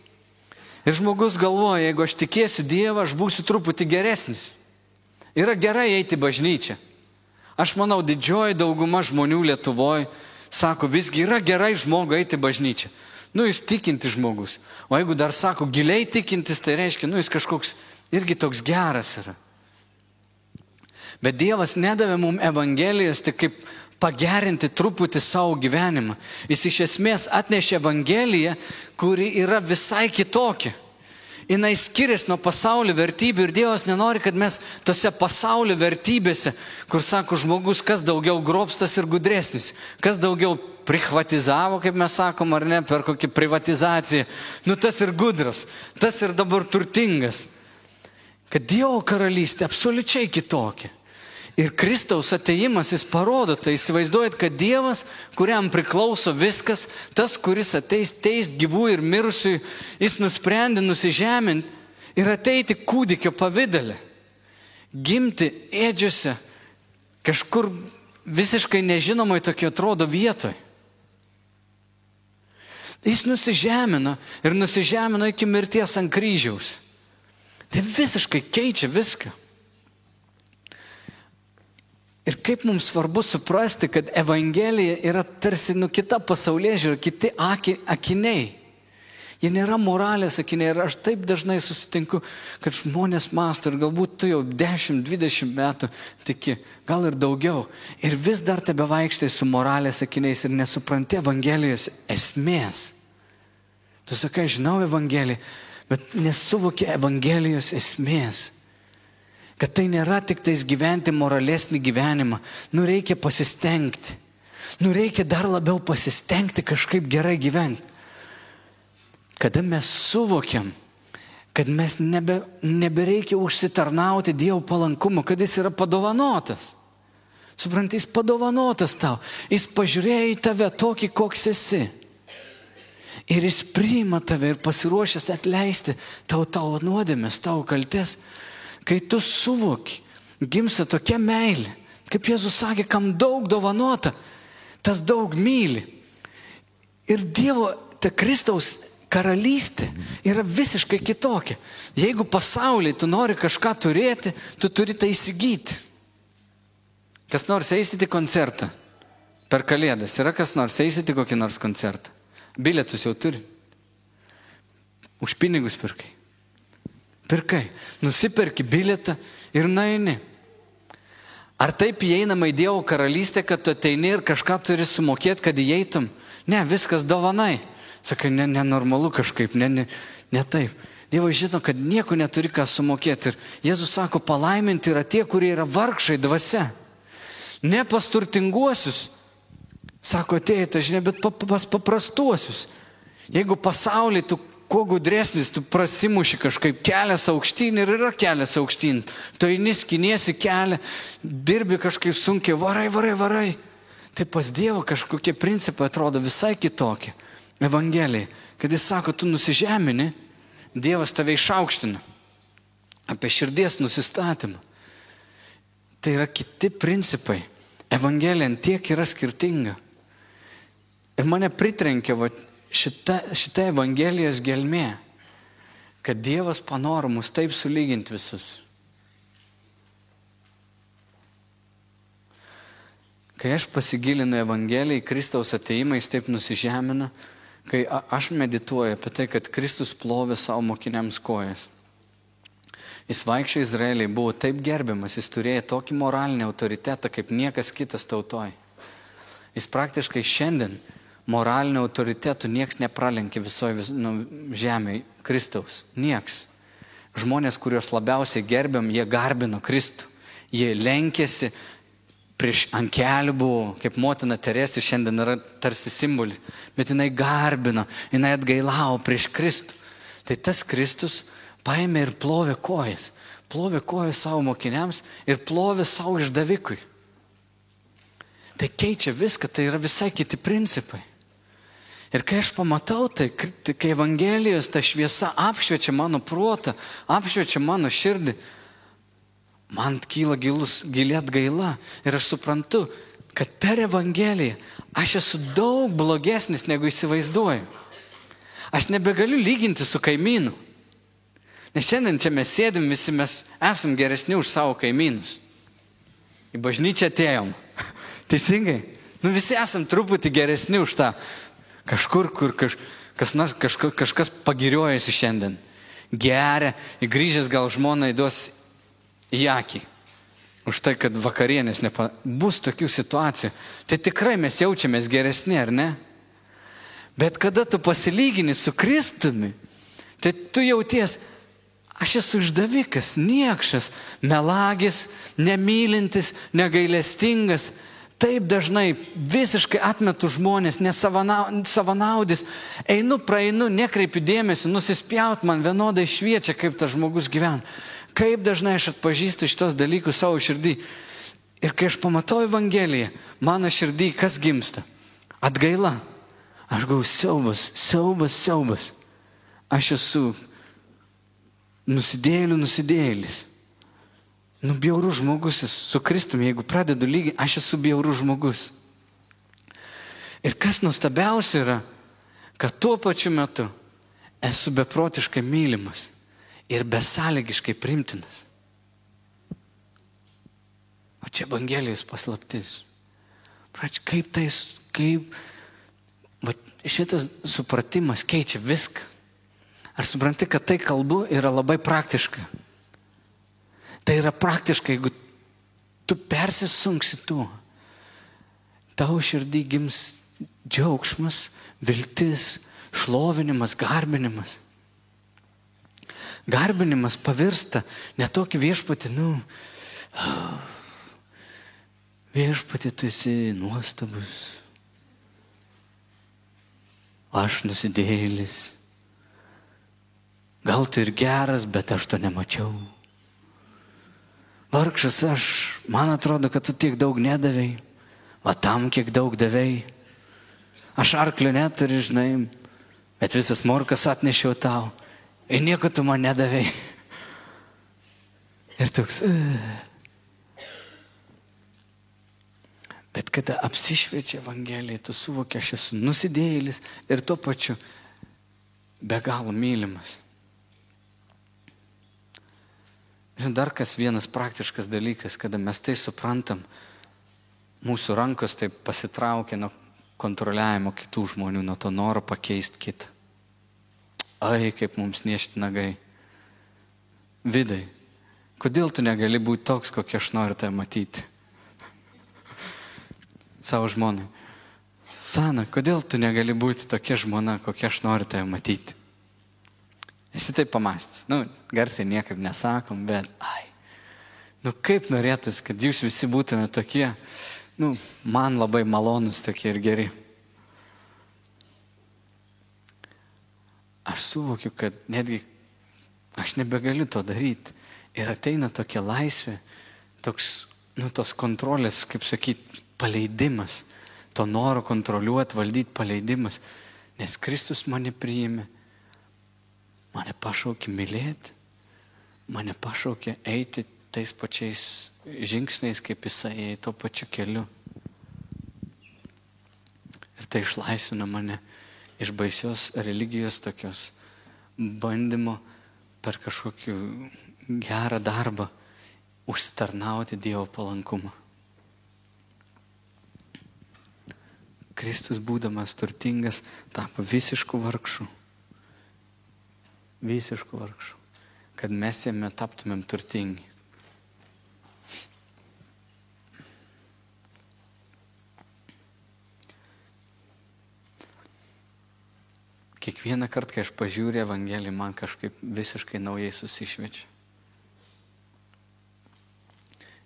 Ir žmogus galvoja, jeigu aš tikėsiu Dievą, aš būsiu truputį geresnis. Yra gerai eiti į bažnyčią. Aš manau, didžioji dauguma žmonių Lietuvoje sako, visgi yra gerai žmogui eiti į bažnyčią. Jis tikinti žmogus. O jeigu dar sako, giliai tikintis, tai reiškia, jis kažkoks irgi toks geras yra. Bet Dievas nedavė mums Evangelijos tik kaip pagerinti truputį savo gyvenimą. Jis iš esmės atnešė Evangeliją, kuri yra visai kitokia. Jis skiriasi nuo pasaulio vertybių ir Dievas nenori, kad mes tose pasaulio vertybėse, kur sako žmogus, kas daugiau grobstas ir gudresnis, kas daugiau privatizavo, kaip mes sakom, ar ne, per kokį privatizaciją, tas ir gudras, tas ir dabar turtingas. Kad Dievo karalystė absoliučiai kitokia. Ir Kristaus atėjimas, jis parodo, tai įsivaizduojat, kad Dievas, kuriam priklauso viskas, tas, kuris ateis teist gyvų ir mirusių, jis nusprendė nusižeminti ir ateiti kūdikio pavidale. Gimti ėdžiuose, kažkur visiškai nežinomai tokia atrodo vietoje. Jis nusižemino ir nusižemino iki mirties ant kryžiaus. Tai visiškai keičia viską. Ir kaip mums svarbu suprasti, kad Evangelija yra tarsi kita pasaulėžiūra, kiti akiniai. Jie nėra moralės akiniai. Ir aš taip dažnai susitinku, kad žmonės mąsto ir galbūt tu jau 10-20 metų tiki, gal ir daugiau. Ir vis dar tebe vaikštai su moralės akiniais ir nesupranti Evangelijos esmės. Tu sakai, žinau Evangeliją, bet nesuvokia Evangelijos esmės. Kad tai nėra tik tais gyventi moralesnį gyvenimą. Reikia pasistengti. Reikia dar labiau pasistengti kažkaip gerai gyventi. Kada mes suvokiam, kad mes nebereikia užsitarnauti Dievo palankumo, kad jis yra padovanotas. Supranti, jis padovanotas tau. Jis pažiūrėjo į tave tokį, koks esi. Ir jis priima tave ir pasiruošęs atleisti tavo nuodėmes, tavo kaltes. Kai tu suvoki, gimsta tokia meilė, kaip Jėzus sakė, kam daug dovanota, tas daug myli. Ir Dievo, ta Kristaus karalystė yra visiškai kitokia. Jeigu pasaulyje tu nori kažką turėti, tu turi tai įsigyti. Kas nors eisite į koncertą per Kalėdas? Yra kas nors eisite į kokį nors koncertą? Bilietus jau turi. Už pinigus pirkai. Pirkai. Nusiperki bilietą ir nueini. Ar taip įeinama į Dievo karalystę, kad tu ateini ir kažką turi sumokėti, kad įeitum? Ne, viskas dovanai. Sakai, nenormalu kažkaip, ne taip. Dievas žino, kad nieko neturi ką sumokėti. Ir Jėzus sako, palaiminti yra tie, kurie yra vargšai dvasia. Ne pas turtinguosius, sako, atėjate, žinia, bet pas paprastuosius. Jeigu pasaulyje tu kuo gudresnis, tu prasimuši kažkaip kelias aukštyn ir yra kelias aukštyn. Tu eini, skiniesi kelią, dirbi kažkaip sunkiai, varai. Tai pas Dievą kažkokie principai atrodo visai kitokie. Evangelijai, kad jis sako, tu nusižemini, Dievas tave išaukština. Apie širdies nusistatymą. Tai yra kiti principai. Evangelija tiek yra skirtinga. Ir mane pritrenkė šita Evangelijos gelmė, kad Dievas panoro mus taip sulyginti visus. Kai aš pasigilinu Evangeliją, Kristaus ateimą, jis taip nusižemina, kai aš medituoju apie tai, kad Kristus plovė savo mokiniams kojas. Jis vaikščio Izraeliai, buvo taip gerbiamas, jis turėjo tokį moralinį autoritetą, kaip niekas kitas tautoj. Jis praktiškai šiandien moralinio autoritetų nieks nepralenkė visoje žemėje Kristaus. Nieks. Žmonės, kuriuos labiausiai gerbiam, jie garbino Kristų. Jie lenkėsi ant kelių buvo, kaip motina Teresė šiandien yra tarsi simbolis. Bet jinai garbino, jinai atgailavo prieš Kristų. Tai tas Kristus paėmė ir plovė kojas. Plovė kojas savo mokiniams ir plovė savo išdavikui. Tai keičia viską, tai yra visai kiti principai. Ir kai aš pamatau tai, kai Evangelijos ta šviesa apšviečia mano protą, apšviečia mano širdį, man kyla gili atgaila. Ir aš suprantu, kad per Evangeliją aš esu daug blogesnis, negu įsivaizduoju. Aš nebegaliu lyginti su kaimynu. Nes šiandien čia mes sėdim, visi mes esam geresni už savo kaimynus. Į bažnyčią atėjom. Teisingai? Visi esam truputį geresni už tą. Kažkur, kur kažkas pagiriojasi šiandien. Geria, grįžęs gal žmona įduos į akį. Už tai, kad vakarienės bus tokių situacijų. Tai tikrai mes jaučiamės geresni, ar ne? Bet kada tu pasilygini su Kristumi, tai tu jauties, aš esu išdavikas, niekšas, melagis, nemylintis, negailestingas. Taip dažnai visiškai atmetu žmonės, nesavanaudis. Einu, praeinu, nekreipiu dėmesį, nusispjaut man vienodai šviečia, kaip tas žmogus gyvena. Kaip dažnai aš atpažįstu šitos dalykus savo širdį. Ir kai aš pamatau Evangeliją, mano širdį kas gimsta? Atgaila. Aš gau siaubas. Aš esu nusidėjėlis. Bjaurus žmogus su Kristumi, jeigu pradedu lygiai, aš esu bjaurus žmogus. Ir kas nuostabiausia yra, kad tuo pačiu metu esu beprotiškai mylimas ir besąlygiškai priimtinas. O čia Evangelijos paslaptis. Šitas supratimas keičia viską. Ar supranti, kad tai kalbu yra labai praktiška? Tai yra praktiška, jeigu tu persisunksi tuo. Tavo širdį gims džiaugsmas, viltis, šlovinimas, garbinimas. Garbinimas pavirsta ne tokį viešpatį, viešpatį tu esi nuostabus, aš nusidėjėlis, gal tu ir geras, bet aš to nemačiau. Vargšas aš, man atrodo, kad tu tiek daug nedavei, va tam kiek daug davei. Aš arklio neturiu, žinai, bet visas morkas atnešiau tau ir nieko tu man nedavei. Ir toks. Bet kada apsišviečia Evangelija, tu suvoki, aš esu nusidėjėlis ir tuo pačiu be galo mylimas. Ir dar kas vienas praktiškas dalykas, kada mes tai suprantam, mūsų rankos taip pasitraukia nuo kontroliavimo kitų žmonių, nuo to noro pakeisti kitą. Ai, kaip mums niešti nagai. Vidai, kodėl tu negali būti toks, kokie aš noriu tave matyti? Savo žmonai. Sana, kodėl tu negali būti tokia žmona, kokia aš noriu tave matyti? Esi taip pamastęs. Garsiai niekaip nesakom, bet kaip norėtus, kad jūs visi būtume tokie, man labai malonus tokie ir geri. Aš suvokiu, kad netgi aš nebegaliu to daryti. Ir ateina tokia laisvė, toks, tos kontrolės, kaip sakyti, paleidimas, to noro kontroliuoti, valdyti paleidimas, nes Kristus mane priėmė, mane pašaukė mylėti, mane pašaukė eiti tais pačiais žingsniais, kaip jisai ėjo, tuo pačiu keliu. Ir tai išlaisvino mane iš baisios religijos tokios bandymo per kažkokį gerą darbą užsitarnauti Dievo palankumą. Kristus, būdamas turtingas, tapo visišku vargšu. Visišku vargšu. Kad mes jame taptumėm turtingi. Kiekvieną kartą, kai aš pažiūriu Evangeliją, man kažkaip visiškai naujai susišviečia.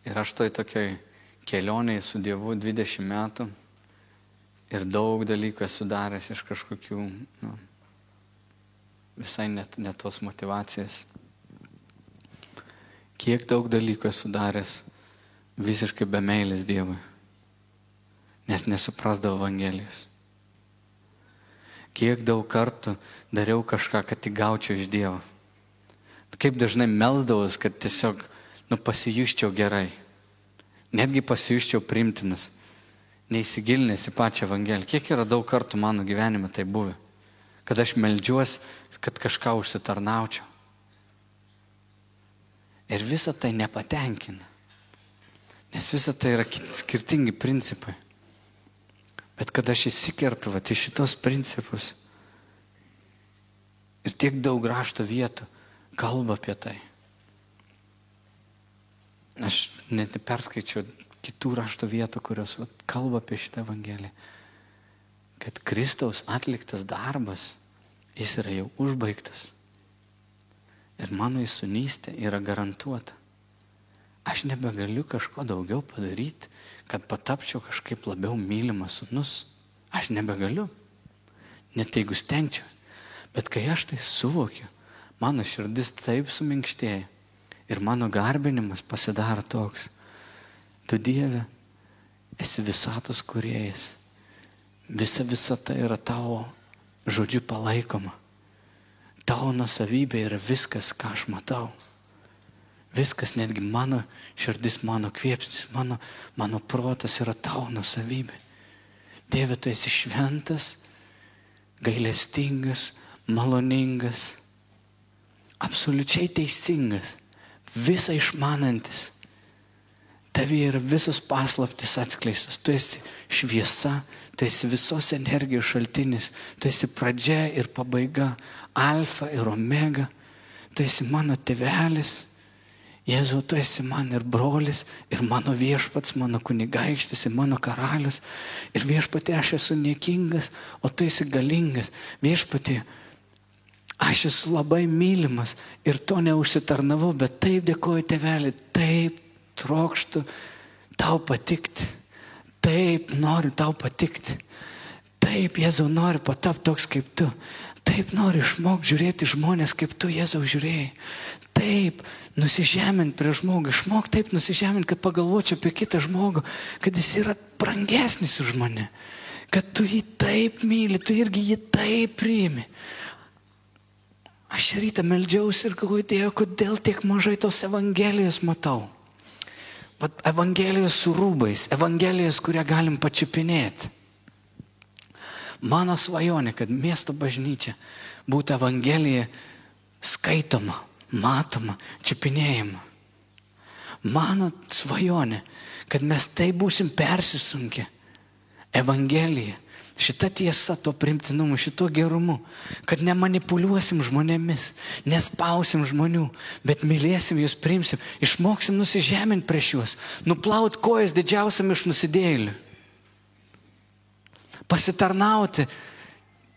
Ir aš toj tokioj kelionėje su Dievu 20 metų ir daug dalykų esu daręs iš kažkokių visai net tos motyvacijas. Kiek daug dalykų esu daręs visiškai be meilės Dievui, nes nesuprasdavau Evangelijos. Kiek daug kartų dariau kažką, kad tik gaučiau iš Dievo. Kaip dažnai melsdavos, kad tiesiog pasijuščiau gerai. Netgi pasijuščiau priimtinas. Neįsigilinęs į pačią Evangeliją. Kiek yra daug kartų mano gyvenime tai buvę. Kad aš meldžiuosi, kad kažką užsitarnaučiau. Ir visa tai nepatenkina. Nes visa tai yra skirtingi principai. Bet kad aš įsikertu į šitos principus ir tiek daug rašto vietų kalba apie tai. Aš net perskaičiau kitų rašto vietų, kurios kalba apie šitą Evangeliją. Kad Kristaus atliktas darbas, jis yra jau užbaigtas. Ir mano įsūnystė yra garantuota. Aš nebegaliu kažko daugiau padaryti, kad patapčiau kažkaip labiau mylimas sūnus. Aš nebegaliu. Net jeigu stengčiau. Bet kai aš tai suvokiu, mano širdis taip suminkštėja ir mano garbinimas pasidaro toks. Tu, Dieve, esi visatos kūrėjas. Visata yra tavo žodžiu palaikoma. Tavo nuosavybė yra viskas, ką aš matau. Viskas, netgi mano širdis, mano kvėpsnis, mano protas yra tavo nuosavybė. Dieve, tu esi šventas, gailestingas, maloningas, absoliučiai teisingas, visą išmanantis. Tavy yra visos paslaptys atskleistos. Tu esi šviesa, tu esi visos energijos šaltinis, tu esi pradžia ir pabaiga, alfa ir omega. Tu esi mano tėvelis. Jėzau, tu esi man ir brolis, ir mano viešpats, mano kunigaikštis, ir mano karalius. Ir viešpatie, aš esu niekingas, o tu esi galingas. Viešpatie, Aš esu labai mylimas ir to neužsitarnavau, bet taip dėkoju tėveli, taip trokštu tau patikti, taip noriu tau patikti, taip Jėzau noriu patapti toks kaip tu, taip noriu išmokti žiūrėti žmonės kaip tu Jėzau žiūrėjai, taip nusižeminti prie žmogų, išmok taip nusižeminti, kad pagalvočiau apie kitą žmogų, kad jis yra brangesnis už mane, kad tu jį taip myli, tu irgi jį taip priimi. Aš rytą meldžiausi ir galvoju, Dieve, kodėl tiek mažai tos evangelijos matau. Evangelijos su rūbais, evangelijos, kurią galim pačiupinėti. Mano svajonė, kad miesto bažnyčia būtų evangelija skaitoma, matoma, čiupinėjama. Mano svajonė, kad mes tai būsim persisunkę. Evangelija, šita tiesa, to primtinumu, šito gerumu, kad nemanipuliuosim žmonėmis, nespausim žmonių, bet mylėsim jūs, priimsim, išmoksim nusižeminti prieš juos, nuplaut kojas didžiausiam iš nusidėjėlių. Pasitarnauti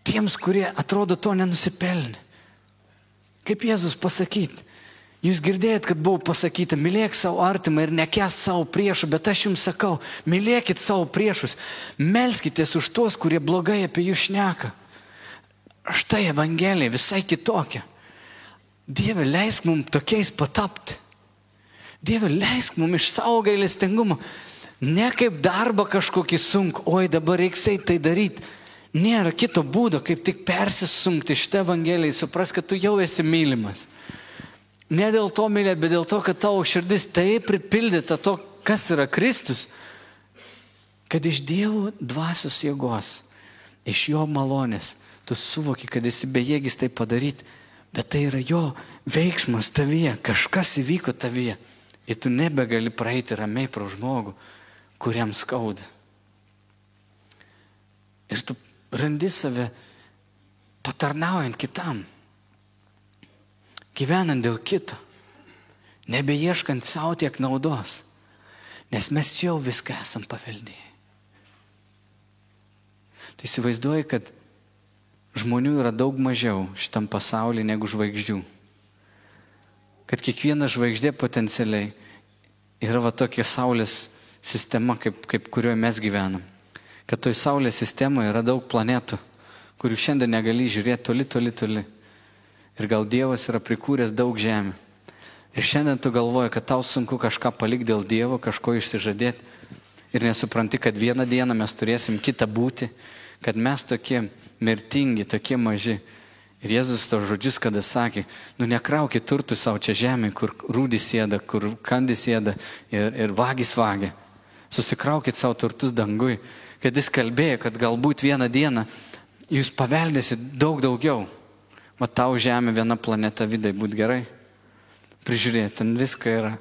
tiems, kurie atrodo to nenusipelnė. Kaip Jėzus pasakyti? Jūs girdėjot, kad buvo pasakyta, mylėk savo artimą ir nekęsk savo priešų, bet aš jums sakau, mylėkit savo priešus, melskitės už tuos, kurie blogai apie jūs šneka. Štai evangelija visai kitokia. Dieve, leisk mums tokiais patapti. Dieve, leisk mums iš savo gailestingumo. Ne kaip darbą kažkokį sunku, oi dabar reiks tai daryti. Nėra kito būdo, kaip tik persisunkti šitą evangeliją, supras, kad tu jau esi mylimas. Ne dėl to mylė, bet dėl to, kad tavo širdis taip pripildyta to, kas yra Kristus, kad iš Dievo dvasios jėgos, iš jo malonės, tu suvoki, kad esi bejėgis tai padaryti, bet tai yra jo veiksmas tavyje, kažkas įvyko tavyje ir tu nebegali praeiti ramiai pro žmogų, kuriam skauda. Ir tu randi save patarnaujant kitam. Gyvenant dėl kito, nebeieškant savo tiek naudos, nes mes jau viską esam paveldėję. Tu įsivaizduoji, kad žmonių yra daug mažiau šitam pasaulyje negu žvaigždžių. Kad kiekviena žvaigždė potencialiai yra va tokia saulės sistema, kaip kurioje mes gyvenam. Kad toj saulės sistemoje yra daug planetų, kurių šiandien negali žiūrėti toli. Ir gal Dievas yra prikūręs daug žemę. Ir šiandien tu galvoji, kad tau sunku kažką palikti dėl Dievo, kažko išsižadėti. Ir nesupranti, kad vieną dieną mes turėsim kitą būti, kad mes tokie mirtingi, tokie maži. Ir Jėzus to žodžius, kada sakė, nekraukit turtų savo čia žemė, kur rūdis sėda, kur kandis sėda ir vagis vagia. Susikraukit savo turtus dangui. Kad jis kalbėjo, kad galbūt vieną dieną jūs paveldėsit daug daugiau. Mat tau žemė viena planeta vidai būt gerai. Prižiūrėti, ten viską yra.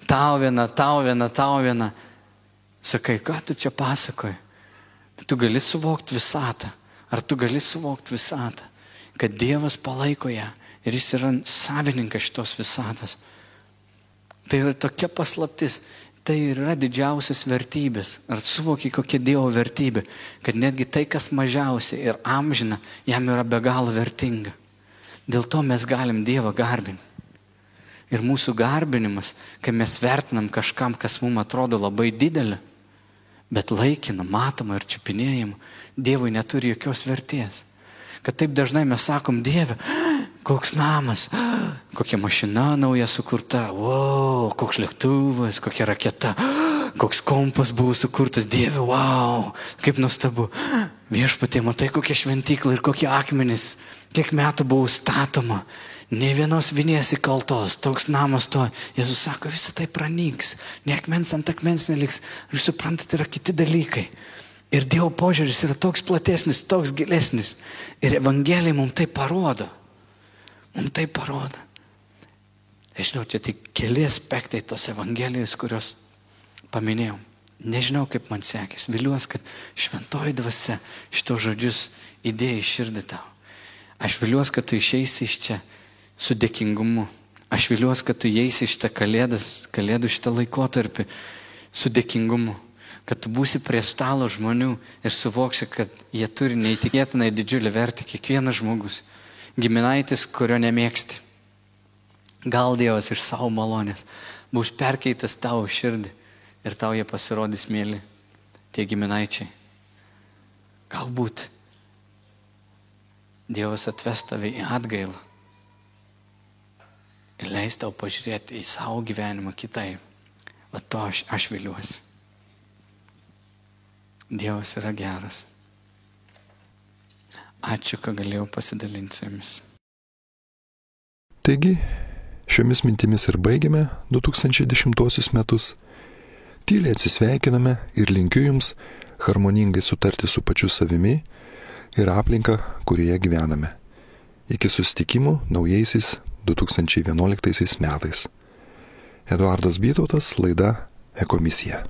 Tau viena. Sakai, ką tu čia pasakoji? Tu gali suvokti visatą. Ar tu gali suvokti visatą? Kad Dievas palaiko ją ir jis yra savininkas šitos visatos. Tai yra tokia paslaptis. Tai yra didžiausias vertybės. Ar suvoki, kokia Dievo vertybė? Kad netgi tai, kas mažiausia ir amžina, jam yra be galo vertinga. Dėl to mes galim Dievą garbinti. Ir mūsų garbinimas, kai mes vertinam kažkam, kas mums atrodo labai didelė, bet laikina, matoma ir čiupinėjama, Dievui neturi jokios vertės. Kad taip dažnai mes sakom, Dieve, koks namas, kokia mašina nauja sukurta, wow, koks lėktuvas, kokia raketa, koks kompas buvo sukurtas, Dieve, wow, kaip nuostabu. Viešpatie, matai, kokia šventykla ir kokie akmenys, kiek metų buvo statoma, ne vienos vinies įkaltos, toks namas to. Jėzus sako, visą tai pranyks, ne akmens ant akmens neliks. Ir suprantat, yra kiti dalykai. Ir Dievo požiūris yra toks platesnis, toks gilesnis. Ir Evangelija mums tai parodo. Nežinau, čia tik keli aspektai tos Evangelijos, kurios paminėjau. Nežinau, kaip man sekės. Viliuos, kad šventoji dvasia šitos žodžius įdėjo į širdį tau. Aš viliuos, kad tu išeisi iš čia su dėkingumu. Aš viliuos, kad tu įeisi iš tą kalėdų šitą laikotarpį su dėkingumu. Kad tu būsi prie stalo žmonių ir suvoksi, kad jie turi neįtikėtinai didžiulį vertę, kiekvienas žmogus. giminaitis, kurio nemėgsti. Gal Dievas iš savo malonės bus perkeitas tavo širdį ir tau jie pasirodys mėly, tie giminaičiai. Galbūt Dievas atves tave į atgailą ir leis tau pažiūrėti į savo gyvenimą kitaip. Va to aš viliuosi. Dievas yra geras. Ačiū, kad galėjau pasidalinti su jumis. Taigi, šiomis mintimis ir baigiame 2010 metus. Tyliai atsisveikiname ir linkiu jums harmoningai sutarti su pačiu savimi ir aplinka, kurioje gyvename. Iki susitikimų naujaisiais 2011 metais. Eduardas Bytautas, laida Ekomisija.